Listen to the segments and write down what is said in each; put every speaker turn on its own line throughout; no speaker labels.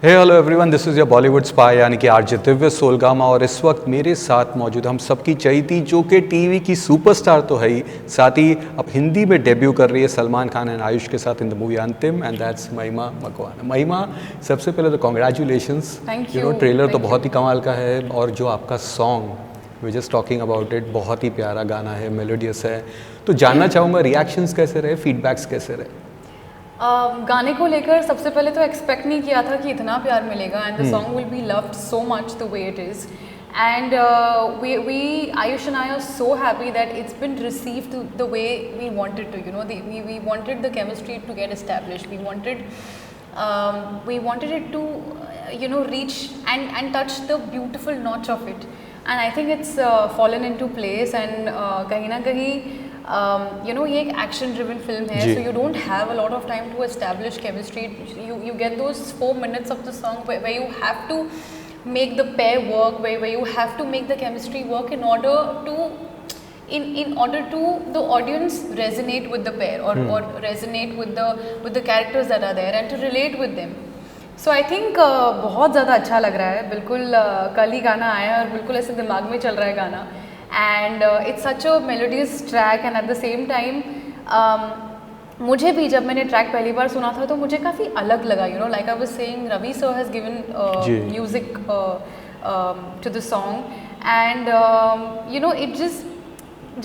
Hey hello everyone, this is your Bollywood spy यानी कि RJ Divya Soulgama. और इस वक्त मेरे साथ मौजूद हम सबकी चहेती जो कि टीवी की सुपरस्टार तो है ही, साथ ही अब हिंदी में डेब्यू कर रही है सलमान खान एंड आयुष के साथ in the movie Antim, and that's Mahima Makwana. Mahima, सबसे पहले तो congratulations.
Thank
you no
you,
trailer तो
thank
बहुत
you.
ही कमाल का है, और जो आपका song we just talking about it, बहुत ही प्यारा गाना है, मेलोडियस है। तो जानना चाहूँगा रिएक्शंस कैसे रहे, फीडबैक्स कैसे रहे?
गाने को लेकर सबसे पहले तो एक्सपेक्ट नहीं किया था कि इतना प्यार मिलेगा and the song will be loved so much the way it is and we Ayush and I are so happy that it's been received the way we wanted to, you know, we wanted the chemistry to get established. We wanted it to reach and touch the beautiful notch of it, and I think it's fallen into place. And kahin na kahin ये एक action driven film है, so you don't have a lot of time to establish chemistry. You get those 4 minutes of the song where you have to make the pair work, where you have to make the chemistry work in order to the audience resonate with the pair or resonate with the characters that are there and to relate with them. So I think बहुत ज़्यादा अच्छा लग रहा है। बिल्कुल कल ही गाना आया और बिल्कुल ऐसे दिमाग में चल रहा है गाना, and it's such a melodious track, and at the same time मुझे भी जब मैंने ट्रैक पहली बार सुना था तो मुझे काफ़ी अलग लगा, you know, like I was saying, Ravi sir has given music to the song, and it just,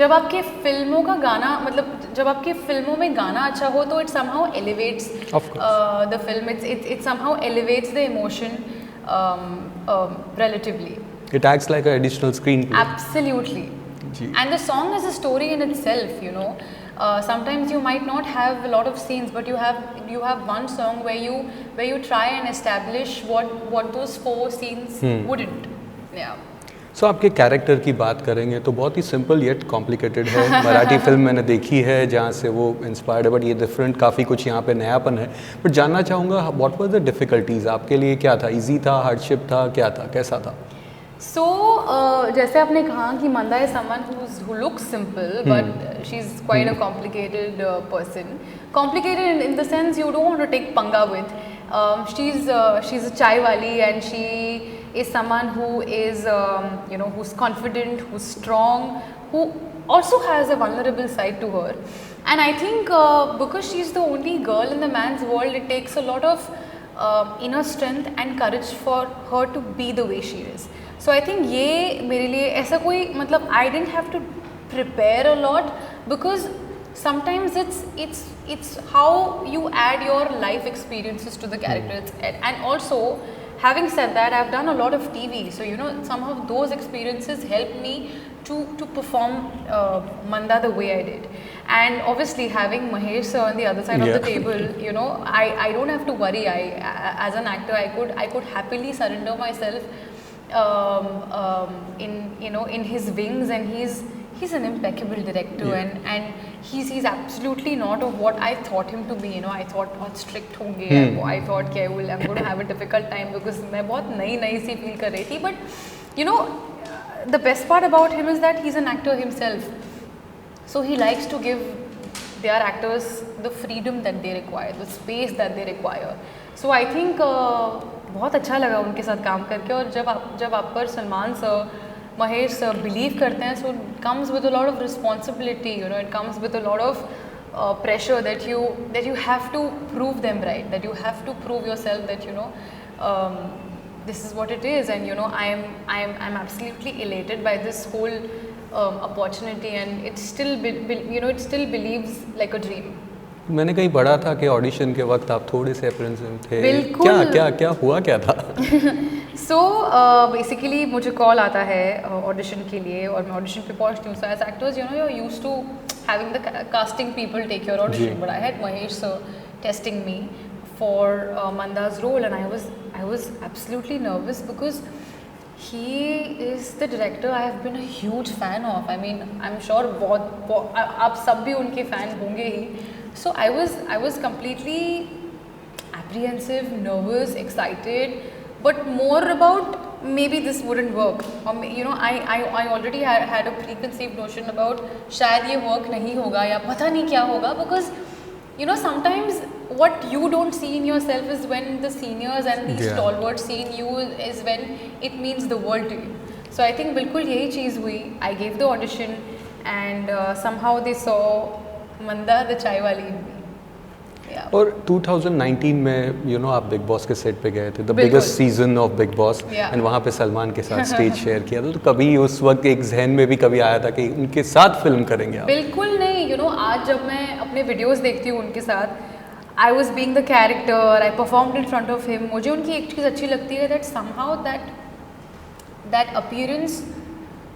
जब आपके फिल्मों का गाना, मतलब जब आपके फिल्मों में गाना अच्छा हो तो it somehow elevates the film, it somehow elevates the emotion relatively.
It acts like an additional screenplay.
Absolutely. And the song is a story in itself, you know. Sometimes you might not have a lot of scenes, but you have one song where you try and establish what those 4 scenes wouldn't. Yeah.
सो आपके character की बात करेंगे तो बहुत ही simple yet complicated है। Marathi film मैंने देखी है जहाँ से वो इंस्पायर्ड है, बट ये डिफरेंट, काफ़ी कुछ यहाँ पे नयापन है। बट जानना चाहूँगा व्हाट वाज द डिफ़िकल्टीज़, आपके लिए क्या था, इजी था, हार्डशिप था, क्या था, कैसा था?
So जैसे आपने कहा कि मंदा is someone who looks simple, but she's quite a complicated person. Complicated in the sense you don't want to take panga with. She's a chai wali, and she is someone who is who's confident, who's strong, who also has a vulnerable side to her. And I think because she's the only girl in the man's world, it takes a lot of inner strength and courage for her to be the way she is. So I think ये मेरे लिए ऐसा कोई, मतलब I didn't have to prepare a lot, because sometimes it's how you add your life experiences to the characters. And also, having said that, I've done a lot of TV, so you know, some of those experiences helped me to perform Manda the way I did. And obviously having Mahesh sir on the other side of the table, you know, I don't have to worry. As an actor, I could happily surrender myself in his wings, and he's an impeccable director. And he's absolutely not of what I thought him to be. You know, I thought बहुत strict होंगे, I thought कि I'm going to have a difficult time because मैं बहुत नई सी feel कर रही थी. But you know, the best part about him is that he's an actor himself, so he likes to give their actors the freedom that they require, the space that they require. So I think बहुत अच्छा लगा उनके साथ काम करके। और जब आप पर Salman sir, Mahesh sir believe करते हैं, so it comes with a lot of responsibility, you know, it comes with a lot of pressure that you have to prove them right, that you have to prove yourself that, you know, this is what it is. And you know, I'm absolutely elated by this whole opportunity, and it still believes like a dream.
मैंने कहीं पढ़ा था कि audition के वक्त आप थोड़े से अप्रेंसिव थे।
बिल्कुल।
क्या हुआ, क्या था?
So basically मुझे कॉल आता है ऑडिशन के लिए, और मैं ऑडिशन पे पहुंचती हूँ. So as actors, you know, you're used to having the casting people take your audition, but I had Mahesh sir testing me for Manda's role, and I was absolutely nervous because he is the director I have been a huge fan of. I mean, I'm sure बहुत आप सब भी उनके fan होंगे ही. So I was completely apprehensive, nervous, excited, but more about maybe this wouldn't work, or you know, I already had a preconceived notion about शायद ये work नहीं होगा या पता नहीं क्या होगा, because you know, sometimes what you don't see in yourself is when the seniors and these
Yeah.
stalwarts see in you is when it means the world to you. So I think बिल्कुल यही चीज़ हुई. I gave the audition and somehow they saw Manda the चाय वाली in me. Yeah.
और 2019 में आप big boss के set पे गए थे, द
बिल्कुल।
Biggest season of big boss,
Yeah.
And वहाँ पे सलमान के साथ स्टेज शेयर किया था, तो कभी उस वक्त एक जहन में भी कभी आया था कि उनके साथ फिल्म करेंगे आप?
बिल्कुल नहीं. आज जब मैं अपने वीडियोस देखती हूँ उनके साथ, I was being the character, I performed in front of him. मुझे उनकी एक चीज़ अच्छी लगती है that somehow that appearance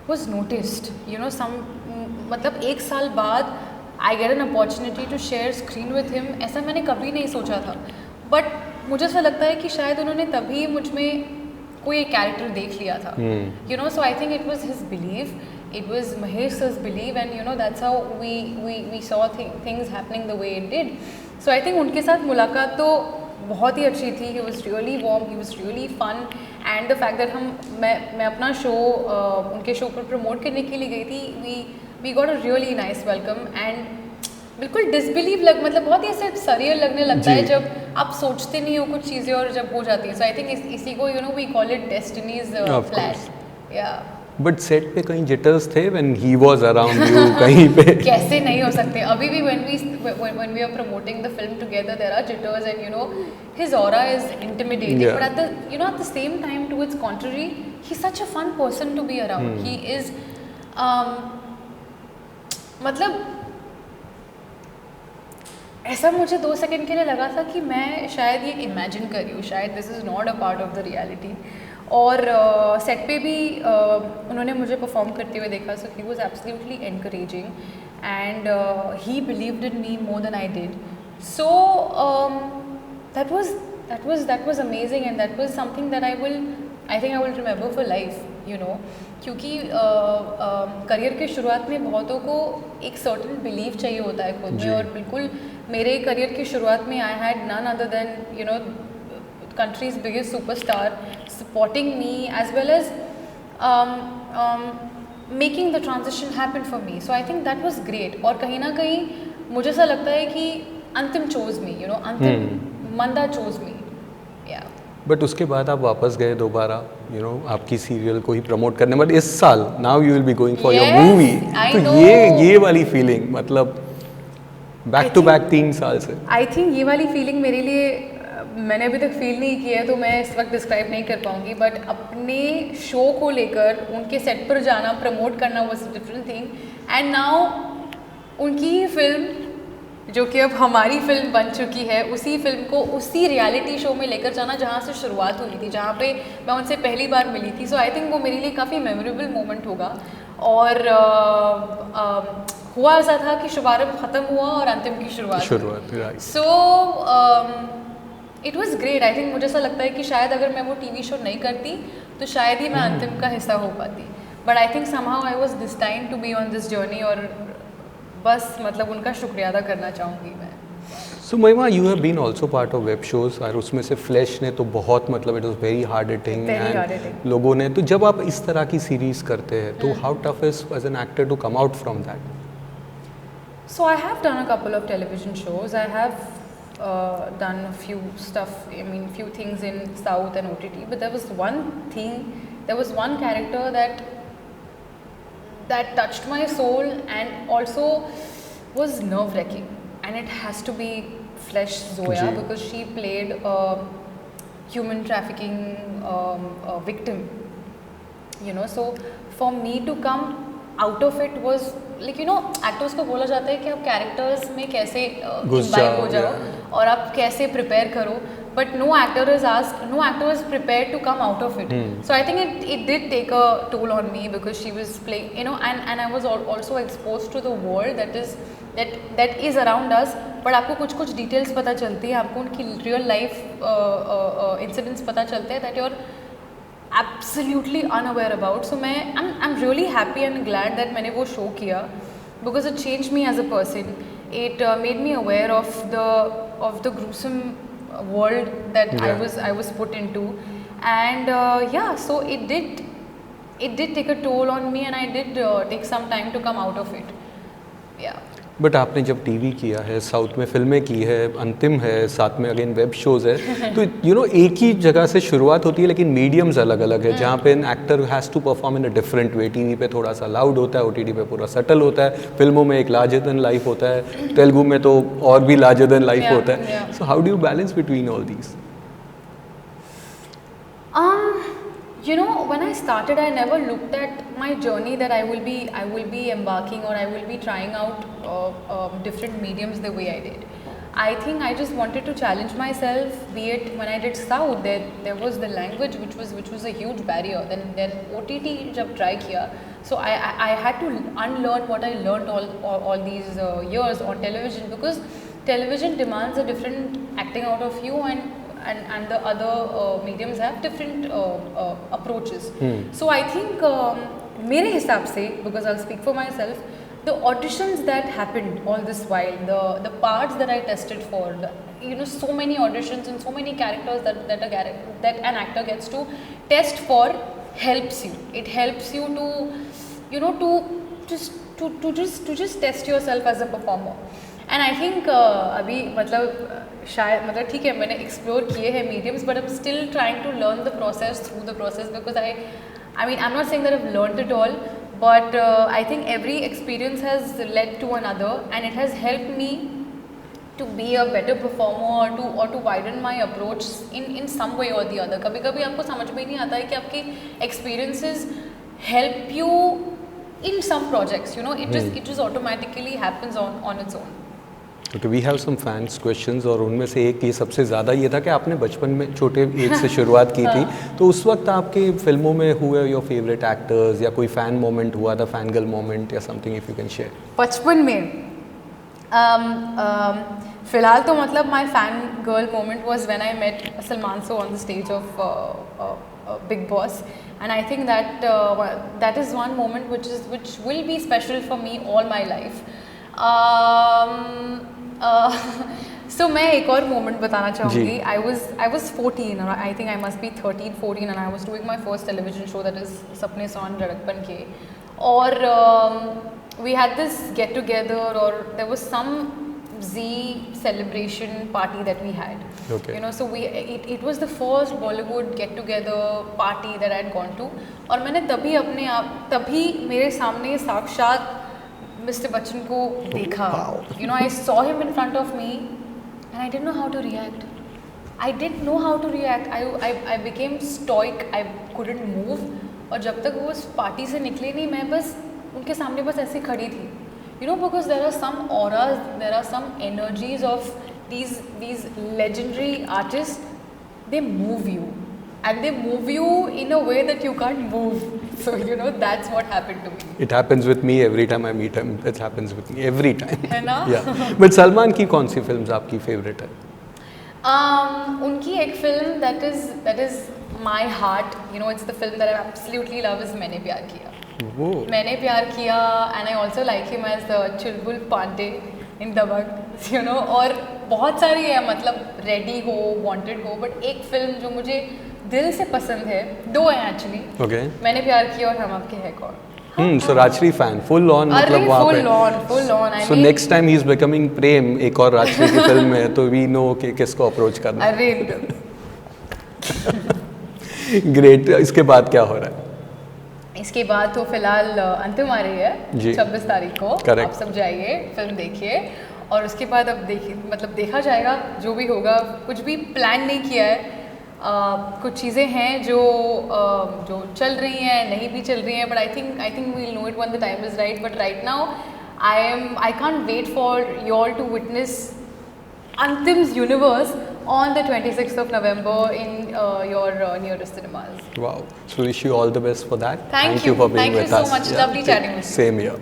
was noticed. मतलब एक साल बाद I get an opportunity to share screen with him. ऐसा मैंने कभी नहीं सोचा था, बट मुझे ऐसा लगता है कि शायद उन्होंने तभी मुझ में कोई एक कैरेक्टर देख लिया था. So I think it was his belief, it was Mahesh's belief, and that's how we saw things happening the way it did. So I think उनके साथ मुलाकात तो बहुत ही अच्छी थी. He was really warm, he was really fun, and the fact that मैं अपना show उनके शो पर प्रमोट करने के लिए गई थी, we got a really nice welcome, and बिल्कुल डिसबिलीव मतलब बहुत ही ऐसे सरियल लगने लगता है जब आप सोचते नहीं हो कुछ चीज़ें और जब हो जाती है. सो आई थिंक इसी को we call it destiny's flash. या
बट सेट पे कहीं जिटर्स थे when he was around you कहीं पे?
कैसे नहीं हो सकते. अभी भी when we are promoting the film together there are jitters, and his aura is intimidating.
Yeah.
But at the same time, to its contrary, he's such a fun person to be around. He is मतलब ऐसा मुझे 2 second के लिए लगा था कि मैं शायद ये इमेजिन कर रही हूँ, शायद this is not a part of the reality. और सेट पे भी उन्होंने मुझे परफॉर्म करते हुए देखा. So he was absolutely encouraging and he believed in me more than I did. So that was amazing, and that was something that I think I will remember for life. क्योंकि career के शुरुआत में बहुतों को एक certain believe चाहिए होता है खुद में, और बिल्कुल मेरे करियर की शुरुआत में I had none other than country's biggest superstar supporting me, as well as making the transition happen for me. So I think that was great. और कहीं ना कहीं मुझे ऐसा लगता है कि अंतिम chose me, अंतिम मंदा chose me. Yeah.
बट उसके बाद आप वापस गए दोबारा आपकी सीरियल को ही प्रमोट करने, बट इस साल now you will be going for your movie.
I
तो
know.
ये वाली फीलिंग, मतलब बैक टू बैक 3 साल से,
आई थिंक ये वाली फीलिंग मेरे लिए मैंने अभी तक फील नहीं की है, तो मैं इस वक्त डिस्क्राइब नहीं कर पाऊँगी. बट अपने शो को लेकर उनके सेट पर जाना, प्रमोट करना was a different thing. And now उनकी ही फिल्म जो कि अब हमारी फिल्म बन चुकी है, उसी फिल्म को उसी रियलिटी शो में लेकर जाना जहाँ से शुरुआत हुई थी, जहाँ पे मैं उनसे पहली बार मिली थी. सो आई थिंक वो मेरे लिए काफ़ी मेमोरेबल मोमेंट होगा. और हुआ ऐसा था कि शुभारंभ ख़त्म हुआ और अंतिम की शुरुआत. So it was great. I think मुझे ऐसा लगता है कि शायद अगर मैं वो टीवी शो नहीं करती तो शायद ही मैं अंतिम का हिस्सा हो पाती. But I think somehow I was destined to be on this journey, और बस मतलब उनका शुक्रिया अदा करना चाहूँगी मैं.
So Mahima, you have been also part of web shows, और उसमें से फ्लैश ने तो बहुत मतलब it was very hard hitting, and लोगों ने तो जब आप इस तरह की सीरीज करते हैं तो how tough is as an actor to come out from that?
So I have done a couple of television shows. I have done a few stuff, few things in South and OTT. But there was one character that touched my soul and also was nerve-wracking. And it has to be Flesh Zoya, because she played a human trafficking victim. So for me to come out of it was like, actors को बोला जाता है कि आप characters में कैसे imbibe हो जाओ और आप कैसे प्रिपेयर करो, but no actor is prepare to come out of it. So I think it did take a toll on me, because she was playing and I was also exposed to the world that is around us. But आपको कुछ details पता चलती है, आपको उनकी real life incidents पता चलते हैं that you are absolutely unaware about. So I'm really happy and glad that मैंने वो show किया, because it changed me as a person. It made me aware of the gruesome world that I was put into, and so it did take a toll on me, and I did take some time to come out of it. Yeah.
But आपने जब TV किया है, south में फिल्में की है, अंतिम है, साथ में अगेन वेब शोज़ है, तो एक ही जगह से शुरुआत होती है लेकिन मीडियम्स अलग अलग है, जहाँ पे an actor has to perform in a different way. TV पे थोड़ा सा लाउड होता है, ओटीटी पे पूरा सटल होता है, फिल्मों में एक लार्जर देन लाइफ होता है, तेलुगु में तो और भी लार्जर देन लाइफ होता है। So how do you balance between all these?
When I started, I never looked at my journey that I will be embarking, or I will be trying out different mediums the way I did. I think I just wanted to challenge myself. Be it when I did South, there was the language which was a huge barrier. Then OTT जब try किया, so I had to unlearn what I learned all these years on television, because television demands a different acting out of you, and the other mediums have different approaches. So I think मेरे हिसाब से, because I'll speak for myself, the auditions that happened all this while, the parts that I tested for, so many auditions and so many characters that an actor gets to test for, helps you. It helps you to to just test yourself as a performer. And I think अभी शायद ठीक है, मैंने explore किए हैं mediums, but I am still trying to learn the process through the process, because I mean I am not saying that I have learned it all, but I think every experience has led to another, and it has helped me to be a better performer, or to widen my approach in some way or the other. कभी कभी आपको समझ में नहीं आता है कि आपके experiences help you in some projects, it just automatically happens on its own.
Okay, we have some fans questions, और उनमें से एक ये सबसे ज़्यादा ये था कि आपने बचपन में छोटे एज से शुरुआत की थी, तो उस वक्त आपके फिल्मों में हुए योर फेवरेट एक्टर्स, या कोई फ़ैन मोमेंट हुआ था, फैन गर्ल मोमेंट या something, if you can share?
बचपन में फ़िलहाल तो my fan girl moment was when I met Salman so on the stage of Big Boss, and I think that is one moment which will be special for me all my life. So मैं एक और moment बताना चाहूँगी. I was 14, or I think I must be 13, 14, and I was doing my first television show, that is सपने सौन रड़कपन के, और we had this get together, or there was some Zee celebration party that we had.
Okay.
So it was the first Bollywood get together party that I had gone to, और मैंने तभी मेरे सामने साक्षात Mr. Bachchan को देखा. I saw him in front of me, and I didn't know how to react. I became stoic. I couldn't move. और जब तक वो उस पार्टी से निकले नहीं, मैं बस उनके सामने बस ऐसे खड़ी थी. Because there are some auras, there are some energies of these legendary artists. They move you, and they move you in a way that you can't move. So that's what happened to me.
It happens with me every time I meet him. It happens with me every time.
है ना?
Yeah. But Salman की कौन सी films आपकी favourite है?
उनकी एक film that is my heart. It's the film that I absolutely love is मैंने प्यार किया. मैंने प्यार किया, and I also like him as Chulbul Pandey in दबंग. और बहुत सारी है, रेडी हो, वांटेड हो, बट एक फिल्म जो मुझे दिल से पसंद है, दो है एक्चुअली.
Okay.
मैंने प्यार किया और हम आपके है कौन.
So Rajshri fan full on, वहाँ पे.
Full on.
So next time he is becoming प्रेम एक और राजश्री की फिल्म में, तो we know कि किसको अप्रोच करना.
अरे
ग्रेट. इसके बाद क्या हो रहा है?
इसके बाद तो फिलहाल अंतिम आ रही है 26 तारीख को.
Correct.
आप सब जाइए, फिल्म देखिए, और उसके बाद अब देखिए, देखा जाएगा जो भी होगा. कुछ भी प्लान नहीं किया है. कुछ चीज़ें हैं जो चल रही हैं, नहीं भी चल रही हैं, but I think we will know it when the time is right. But right now I can't wait for you all to witness Antim's universe on the 26th of November in your nearest cinemas.
Wow. So wish you all the best for that.
Thank you
for being
Thank
with
you
us.
so much. Lovely chatting with you.
Same here.